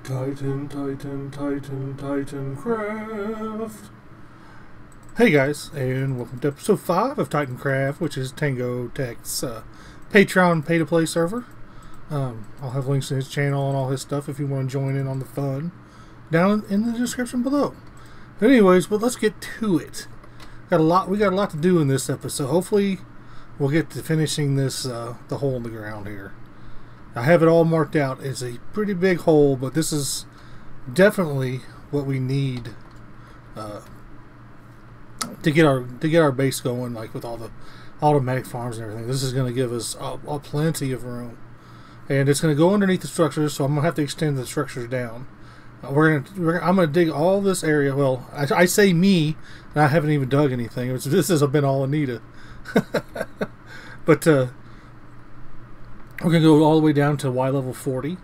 Titancraft. Hey guys, and welcome to episode 5 of Titancraft, which is Tango Tech's Patreon pay-to-play server. I'll have links to his channel and all his stuff if you want to join in on the fun down in the description below. But anyways, let's get to it. We got a lot to do in this episode. Hopefully, we'll get to finishing this the hole in the ground here. I have it all marked out. It's a pretty big hole, but this is definitely what we need to get our base going, like with all the automatic farms and everything. This is going to give us plenty of room, and it's going to go underneath the structures. So I'm going to have to extend the structures down. I'm going to dig all this area. Well, I say me, and I haven't even dug anything. This has been all Anita. But we're going to go all the way down to Y level 40.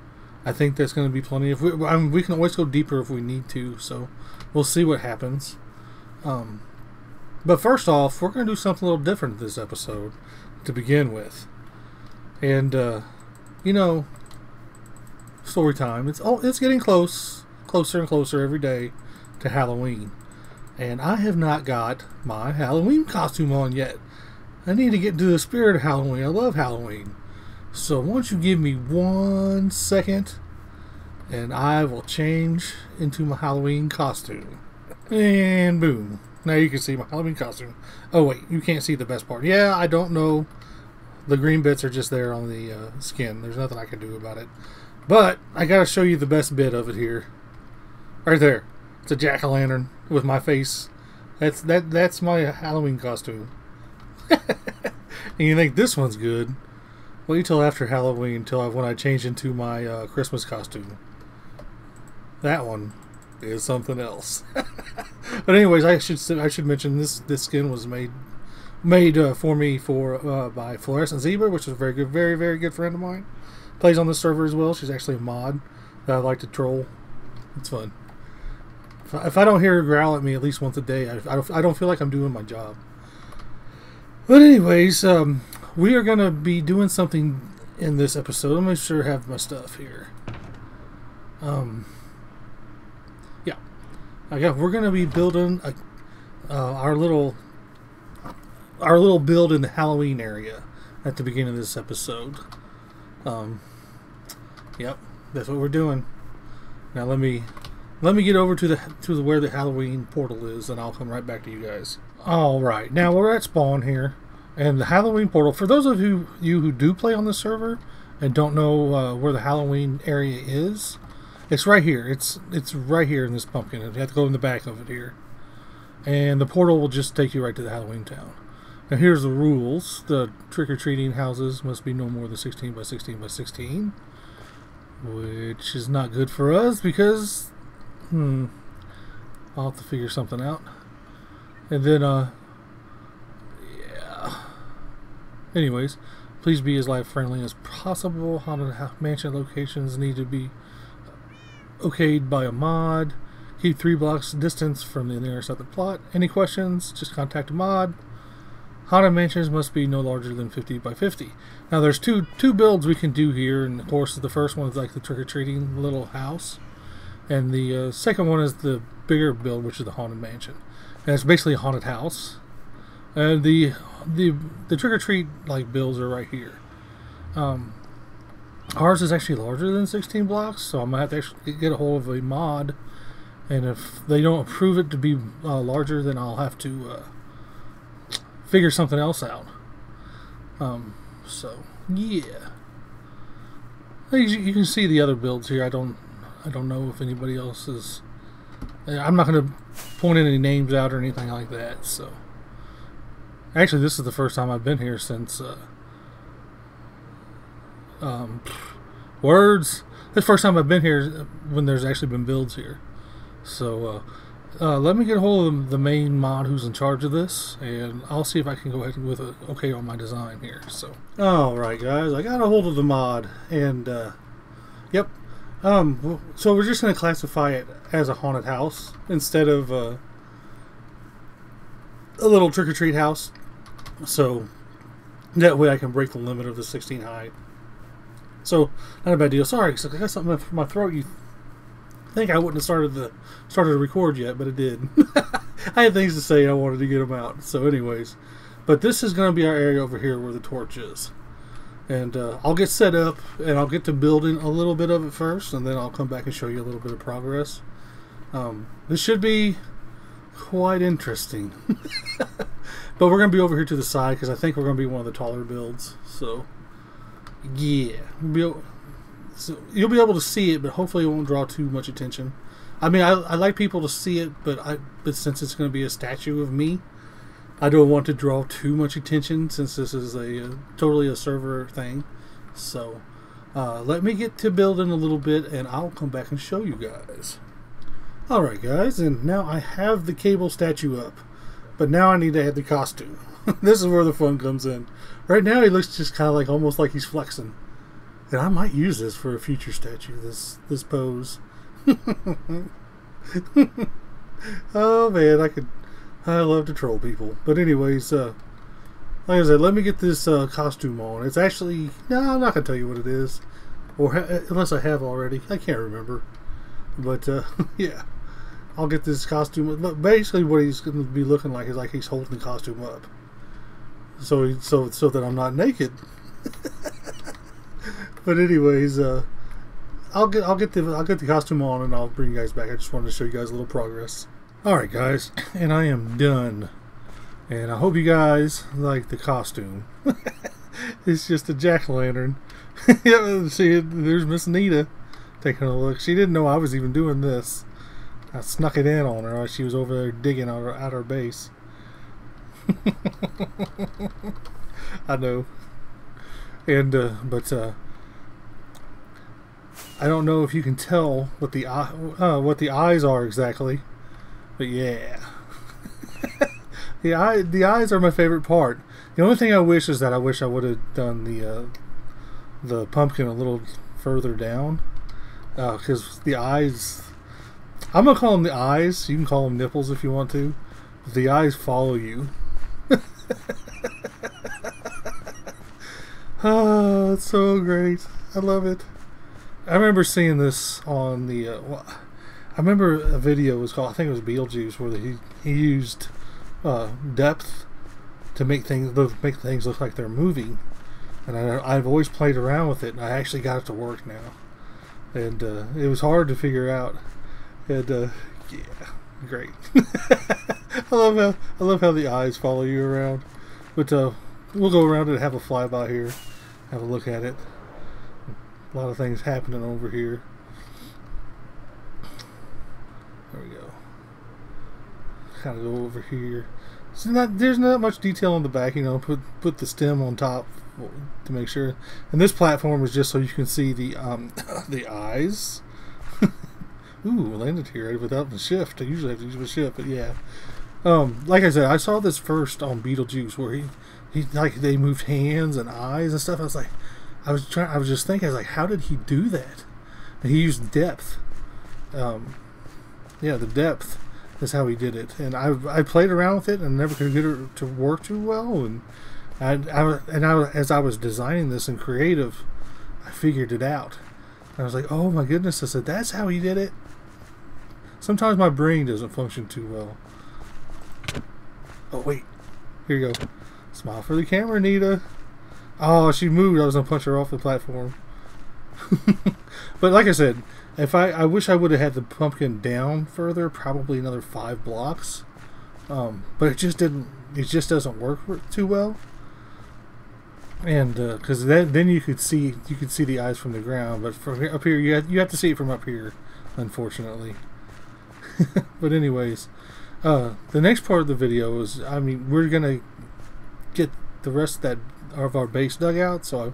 I think that's going to be plenty. If we can always go deeper if we need to, so we'll see what happens. But first off, we're going to do something a little different this episode to begin with. And, you know, story time. It's getting closer and closer every day to Halloween. And I have not got my Halloween costume on yet. I need to get into the spirit of Halloween. I love Halloween. So why don't you give me 1 second and I will change into my Halloween costume. And boom. Now you can see my Halloween costume. Oh wait, you can't see the best part. Yeah, I don't know. The green bits are just there on the skin. There's nothing I can do about it. But I gotta show you the best bit of it here. Right there. It's a jack-o'-lantern with my face. That's my Halloween costume. And you think this one's good? Wait till after Halloween, when I change into my Christmas costume. That one is something else. But anyways, I should mention this skin was made for me by Fluorescent Zebra, which is a very good friend of mine. Plays on this server as well. She's actually a mod that I like to troll. It's fun. If I don't hear her growl at me at least once a day, I don't feel like I'm doing my job. But anyways, we are going to be doing something in this episode. Let me make sure I have my stuff here. Yeah. We're going to be building our little build in the Halloween area at the beginning of this episode. Yep, that's what we're doing. Now let me get over to where the Halloween portal is, and I'll come right back to you guys. All right, now we're at spawn here. And the Halloween portal, for those of you who do play on the server and don't know where the Halloween area is, it's right here. It's right here in this pumpkin. You have to go in the back of it here. And the portal will just take you right to the Halloween town. Now here's the rules. The trick-or-treating houses must be no more than 16 by 16 by 16. Which is not good for us because, I'll have to figure something out. And then, anyways, please be as life-friendly as possible. Haunted mansion locations need to be okayed by a mod. Keep 3 blocks distance from the intercepted plot. Any questions? Just contact a mod. Haunted mansions must be no larger than 50 by 50. Now there's two builds we can do here, and of course the first one is like the trick-or-treating little house, and the second one is the bigger build, which is the haunted mansion. And it's basically a haunted house. And the trick-or-treat like builds are right here. Ours is actually larger than 16 blocks, so I'm gonna have to actually get a hold of a mod, and if they don't approve it to be larger, then I'll have to figure something else out. So yeah, you can see the other builds here. I don't know if anybody else is. I'm not gonna point any names out or anything like that. So. Actually, this is the first time I've been here since, words. This is the first time I've been here when there's actually been builds here. So, let me get a hold of the main mod who's in charge of this, and I'll see if I can go ahead with a okay on my design here. So, alright guys, I got a hold of the mod, and, yep. So we're just going to classify it as a haunted house instead of, a little trick-or-treat house. So that way I can break the limit of the 16 height. So, not a bad deal. Sorry, I got something in my throat. think I wouldn't have started to record yet, but it did. I had things to say. I wanted to get them out. So, anyways, but this is going to be our area over here where the torch is, and I'll get set up and I'll get to building a little bit of it first, and then I'll come back and show you a little bit of progress. This should be quite interesting, but we're going to be over here to the side because I think we're going to be one of the taller builds. So, yeah, so you'll be able to see it, but hopefully it won't draw too much attention. I mean, I like people to see it, but since it's going to be a statue of me, I don't want to draw too much attention since this is totally a server thing. So let me get to building a little bit, and I'll come back and show you guys. Alright guys, and now I have the Caable statue up, but now I need to add the costume. This is where the fun comes in. Right now he looks just kind of like almost like he's flexing. And I might use this for a future statue, this pose. Oh man, I love to troll people. But anyways, like I said, let me get this costume on. It's actually, no, I'm not going to tell you what it is. Or unless I have already. I can't remember. But yeah, I'll get this costume. Basically what he's going to be looking like is like he's holding the costume up. So that I'm not naked. But anyways, I'll get the costume on and I'll bring you guys back. I just wanted to show you guys a little progress. Alright guys, and I am done. And I hope you guys like the costume. It's just a jack-o'-lantern. Yeah, see, there's Miss Nita taking a look. She didn't know I was even doing this. I snuck it in on her while she was over there digging out our base. I know. And but I don't know if you can tell what the eyes are exactly, but yeah. The eyes are my favorite part. The only thing I wish is that I wish I would have done the pumpkin a little further down, because the eyes, I'm gonna call them the eyes. You can call them nipples if you want to. The eyes follow you. Oh, it's so great. I love it. I remember seeing this on the I remember a video was called, I think it was Beetlejuice, where he used depth to make things look like they're moving, and I've always played around with it, and I actually got it to work now, and it was hard to figure out, and yeah, great. I love how the eyes follow you around. But we'll go around and have a flyby here, have a look at it. A lot of things happening over here. There we go. Kind of go over here. So there's not much detail on the back, you know. Put the stem on top to make sure. And this platform is just so you can see the eyes. Ooh, I landed here without the shift. I usually have to use the shift, but yeah. Like I said, I saw this first on Beetlejuice, where he like they moved hands and eyes and stuff. I was just thinking, I was like, how did he do that? And he used depth. Yeah, the depth is how he did it. And I played around with it and never could get it to work too well. And as I was designing this in creative, I figured it out. And I was like, oh my goodness! I said, that's how he did it. Sometimes my brain doesn't function too well. Oh wait, here you go. Smile for the camera, Nita. Oh, she moved. I was gonna punch her off the platform. But like I said, I wish I would have had the pumpkin down further, probably another 5 blocks. But it just didn't. It just doesn't work too well. And because then you could see the eyes from the ground, but from up here you have to see it from up here, unfortunately. But anyways, the next part of the video is, I mean, we're gonna get the rest of our base dug out, so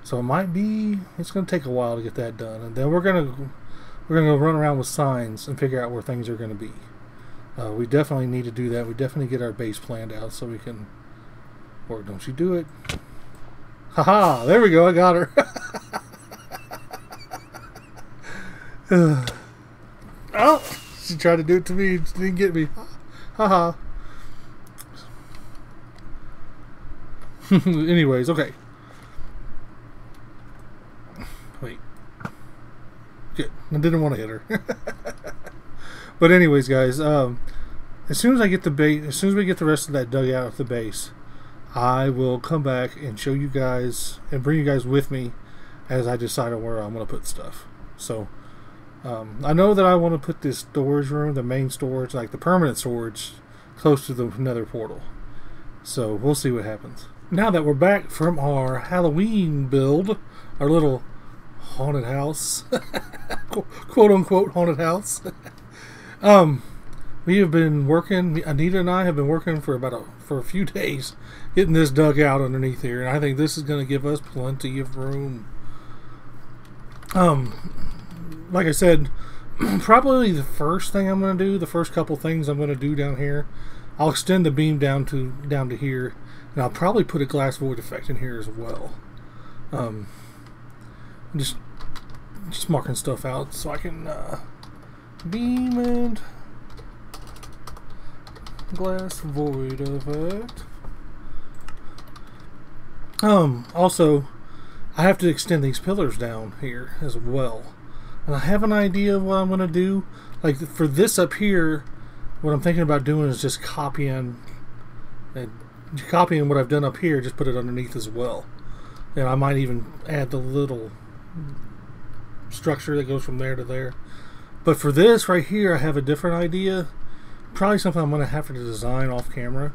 it's gonna take a while to get that done, and then we're gonna run around with signs and figure out where things are gonna be. We definitely need to do that. We definitely get our base planned out so we can. Or don't you do it? Haha! There we go. I got her. Oh, she tried to do it to me. She didn't get me. Haha. Anyways, okay. Wait. Good. I didn't want to hit her. But anyways, guys, as soon as I get the bait, as soon as we get the rest of that dug out at the base, I will come back and show you guys and bring you guys with me as I decide on where I'm going to put stuff. So I know that I want to put this storage room, the main storage, like the permanent storage, close to the nether portal. So we'll see what happens. Now that we're back from our Halloween build, our little haunted house, quote unquote haunted house. We have been working, Anita and I have been working for a few days getting this dug out underneath here, and I think this is going to give us plenty of room. Like I said, probably the first thing I'm going to do, the first couple things I'm going to do down here, I'll extend the beam down to here, and I'll probably put a glass void effect in here as well. Just marking stuff out so I can beam and glass void effect. Also, I have to extend these pillars down here as well, and I have an idea of what I'm going to do. Like for this up here, what I'm thinking about doing is just copying what I've done up here, just put it underneath as well. And I might even add the little structure that goes from there to there. But for this right here, I have a different idea. Probably something I'm going to have to design off camera.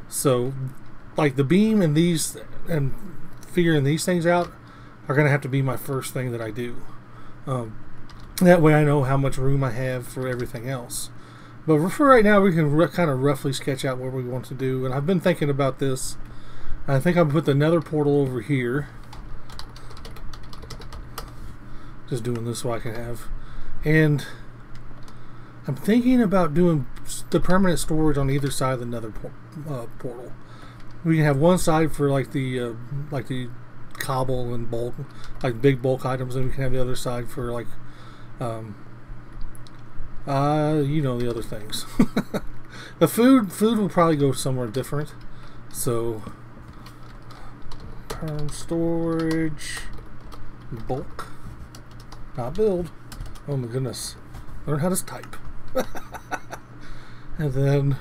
So, like the beam and these, and figuring these things out are going to have to be my first thing that I do. That way I know how much room I have for everything else. But for right now, we can kind of roughly sketch out what we want to do. And I've been thinking about this. I think I'll put the nether portal over here. Just doing this so I can have. And I'm thinking about doing the permanent storage on either side of the nether portal. We can have one side for like the Caable and bulk, like big bulk items, and we can have the other side for like you know, the other things. The food will probably go somewhere different. So storage, bulk, not build. Oh my goodness, learn how to type. And then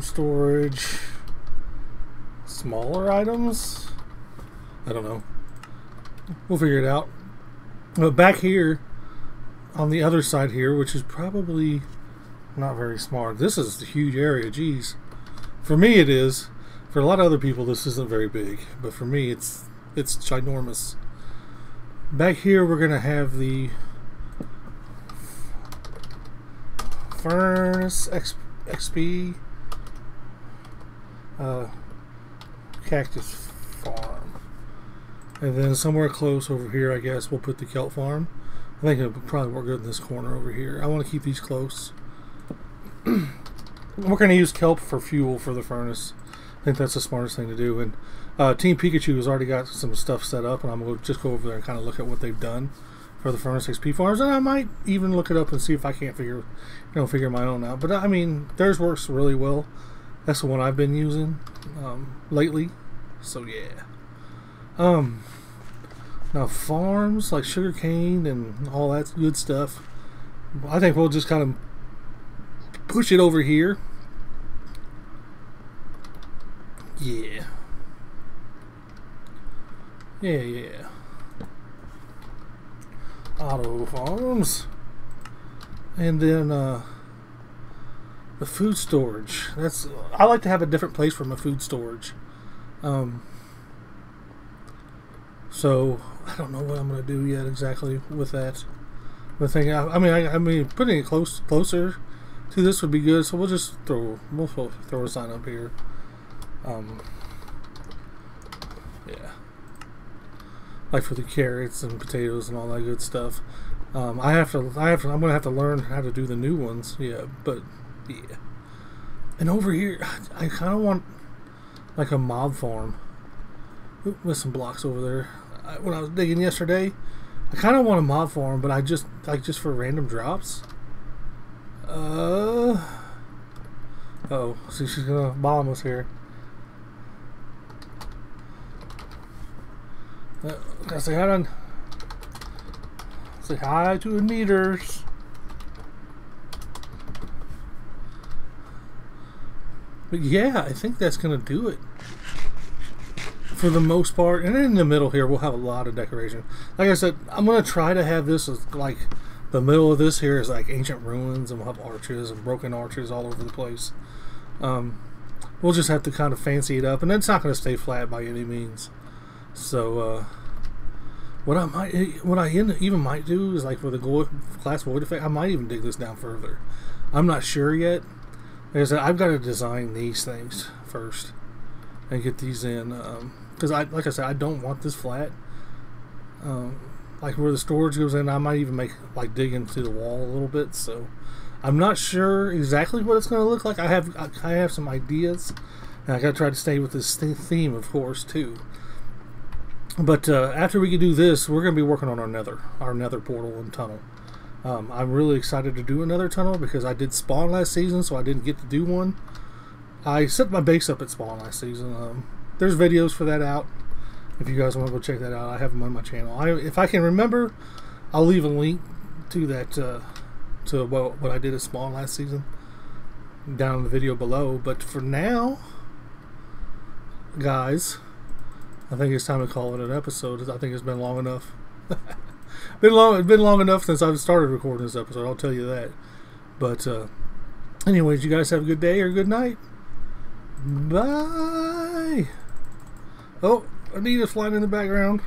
storage, smaller items. I don't know. We'll figure it out. But back here, on the other side here, which is probably not very smart. This is a huge area, geez. For me it is. For a lot of other people this isn't very big. But for me it's ginormous. Back here we're going to have the furnace XP cactus farm. And then somewhere close over here, I guess, we'll put the kelp farm. I think it'll probably work good in this corner over here. I want to keep these close. We're going to use kelp for fuel for the furnace. I think that's the smartest thing to do. And Team Pikachu has already got some stuff set up, and I'm going to just go over there and kind of look at what they've done for the furnace XP farms. And I might even look it up and see if I can't figure my own out. But I mean, theirs works really well. That's the one I've been using lately. So yeah. Now farms like sugarcane and all that good stuff, I think we'll just kind of push it over here. Yeah. Yeah. Auto farms. And then the food storage. I like to have a different place for my food storage. So I don't know what I'm going to do yet exactly with that. But I mean, putting it closer to this would be good. So we'll just throw a sign up here. Yeah, like for the carrots and potatoes and all that good stuff. I'm gonna have to learn how to do the new ones. Yeah, but yeah. And over here, I kind of want like a mob farm. With some blocks over there. When I was digging yesterday, I kind of want a mob farm, but I just for random drops. Oh, see, she's gonna bomb us here. Gotta say hi to the meters. But yeah, I think that's gonna do it for the most part. And then in the middle here, we'll have a lot of decoration. Like I said, I'm gonna try to have this as like the middle of this here is like ancient ruins, and we'll have arches and broken arches all over the place. We'll just have to kind of fancy it up, and it's not going to stay flat by any means. So what I even might do is, like, for the glass void effect, I might even dig this down further. I'm not sure yet. Like I said, I've got to design these things first and get these in, because like I said, I don't want this flat. Like where the storage goes in, I might even dig into the wall a little bit. So I'm not sure exactly what it's going to look like. I have some ideas, and I got to try to stay with this theme, of course, too. But after we can do this, we're going to be working on our nether portal and tunnel. I'm really excited to do another tunnel because I did spawn last season, so I didn't get to do one. I set my base up at spawn last season. There's videos for that out. If you guys want to go check that out, I have them on my channel. If I can remember, I'll leave a link to that, to what I did at spawn last season down in the video below. But for now, guys, I think it's time to call it an episode. I think it's been long enough. It's been long enough since I've started recording this episode, I'll tell you that. But anyways, you guys have a good day or good night. Bye. Oh, Anita's flying in the background.